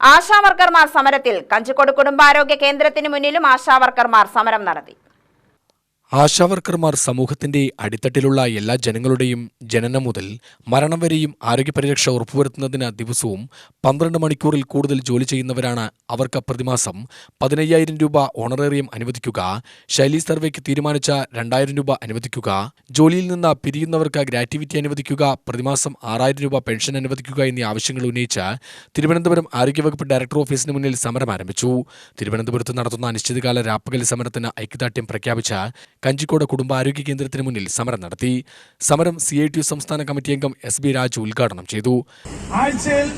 ആശാവർക്കർമാർ സമരത്തിൽ കഞ്ചിക്കോട് കുടുംബാരോഗ്യ കേന്ദ്രത്തിന് മുന്നിലും ആശാവർക്കർമാർ സമരം നടത്തി. ആശാവർക്കർമാർ സമൂഹത്തിന്റെ അടിത്തട്ടിലുള്ള എല്ലാ ജനങ്ങളുടെയും ജനനം മുതൽ മരണം വരെയും ആരോഗ്യപരിരക്ഷ ഉറപ്പുവരുത്തുന്നതിന് ദിവസവും 12 മണിക്കൂറിൽ കൂടുതൽ ജോലി ചെയ്യുന്നവരാണ്. അവർക്ക് പ്രതിമാസം 15,000 രൂപ ഓണറേറിയം അനുവദിക്കുക, ശൈലി സർവേക്ക് തീരുമാനിച്ച 2,000 രൂപ അനുവദിക്കുക, ജോലിയിൽ നിന്ന് പിരിയുന്നവർക്ക് ഗ്രാറ്റുവിറ്റി അനുവദിക്കുക, പ്രതിമാസം 6,000 രൂപ പെൻഷൻ അനുവദിക്കുക എന്നീ ആവശ്യങ്ങൾ ഉന്നയിച്ച് തിരുവനന്തപുരം ആരോഗ്യവകുപ്പ് ഡയറക്ടർ ഓഫീസിന് മുന്നിൽ സമരം ആരംഭിച്ചു. തിരുവനന്തപുരത്ത് നടത്തുന്ന അനിശ്ചിതകാല രാപ്പകൽ സമരത്തിന് ഐക്യദാർഢ്യം പ്രഖ്യാപിച്ച് കഞ്ചിക്കോട് കുടുംബാരോഗ്യ കേന്ദ്രത്തിന് മുന്നിൽ സമരം നടത്തി. സമരം CITU സംസ്ഥാന കമ്മിറ്റി അംഗം SB രാജു ഉദ്ഘാടനം ചെയ്തു. ആഴ്ചയിൽ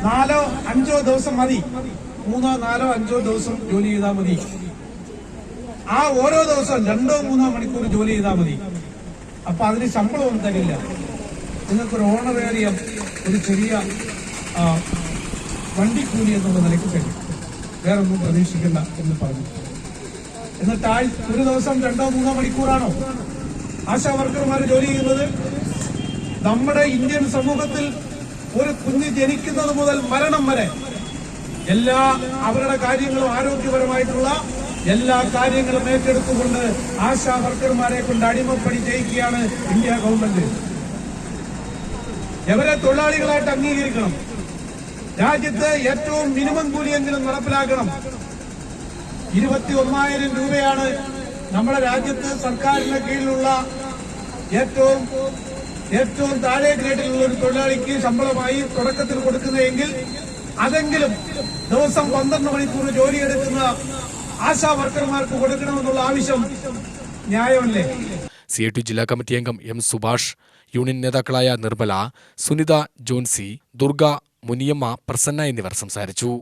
4-5 ദിവസം മതി, 3-4-5 ദിവസം ജോലി ചെയ്താൽ മതി. ആ ഓരോ ദിവസം 2-3 മണിക്കൂർ ജോലി ചെയ്താൽ മതി. അപ്പൊ അതിന് ശമ്പളമൊന്നും തരില്ല. നിങ്ങൾക്കൊരു ഓണറേറിയം, ഒരു ചെറിയ വണ്ടിക്കൂലി എന്നുള്ള നിലയ്ക്ക് തരും, വേറൊന്നും പ്രതീക്ഷിക്കണ്ട എന്ന് പറഞ്ഞു. എന്നിട്ട് ഒരു ദിവസം 2-3 മണിക്കൂറാണോ ആശാ വർക്കർമാർ ജോലി ചെയ്യുന്നത്? നമ്മുടെ ഇന്ത്യൻ സമൂഹത്തിൽ ഒരു കുഞ്ഞ് ജനിക്കുന്നത് മുതൽ മരണം വരെ എല്ലാ അവരുടെ കാര്യങ്ങളും, ആരോഗ്യപരമായിട്ടുള്ള എല്ലാ കാര്യങ്ങളും ഏറ്റെടുത്തുകൊണ്ട് ആശാ വർക്കർമാരെ കൊണ്ട് അടിമപ്പണി ചെയ്യിക്കുകയാണ് ഇന്ത്യ ഗവൺമെന്റ്. എവരെ തൊഴിലാളികളായിട്ട് അംഗീകരിക്കണം. രാജ്യത്ത് ഏറ്റവും മിനിമം കൂലിയെങ്കിലും നടപ്പിലാക്കണം. 21,000 രൂപയാണ് നമ്മുടെ രാജ്യത്ത് സർക്കാരിന്റെ കീഴിലുള്ള ഏറ്റവും താഴെ ഗ്രേഡിലുള്ള ഒരു തൊഴിലാളിക്ക് ശമ്പളമായി തുടക്കത്തിൽ കൊടുക്കുന്നതെങ്കിൽ അതെങ്കിലും ദിവസം 12 മണിക്കൂർ ജോലിയെടുക്കുന്ന ആശാ വർക്കർമാർക്ക് കൊടുക്കണമെന്നുള്ള ആവശ്യം ന്യായമല്ലേ? CITU ജില്ലാ കമ്മിറ്റി അംഗം M സുഭാഷ്, യൂണിയൻ നേതാക്കളായ നിർമ്മല, സുനിത, ജോൻസി, ദുർഗ, മുനിയമ്മ, പ്രസന്ന എന്നിവർ സംസാരിച്ചു.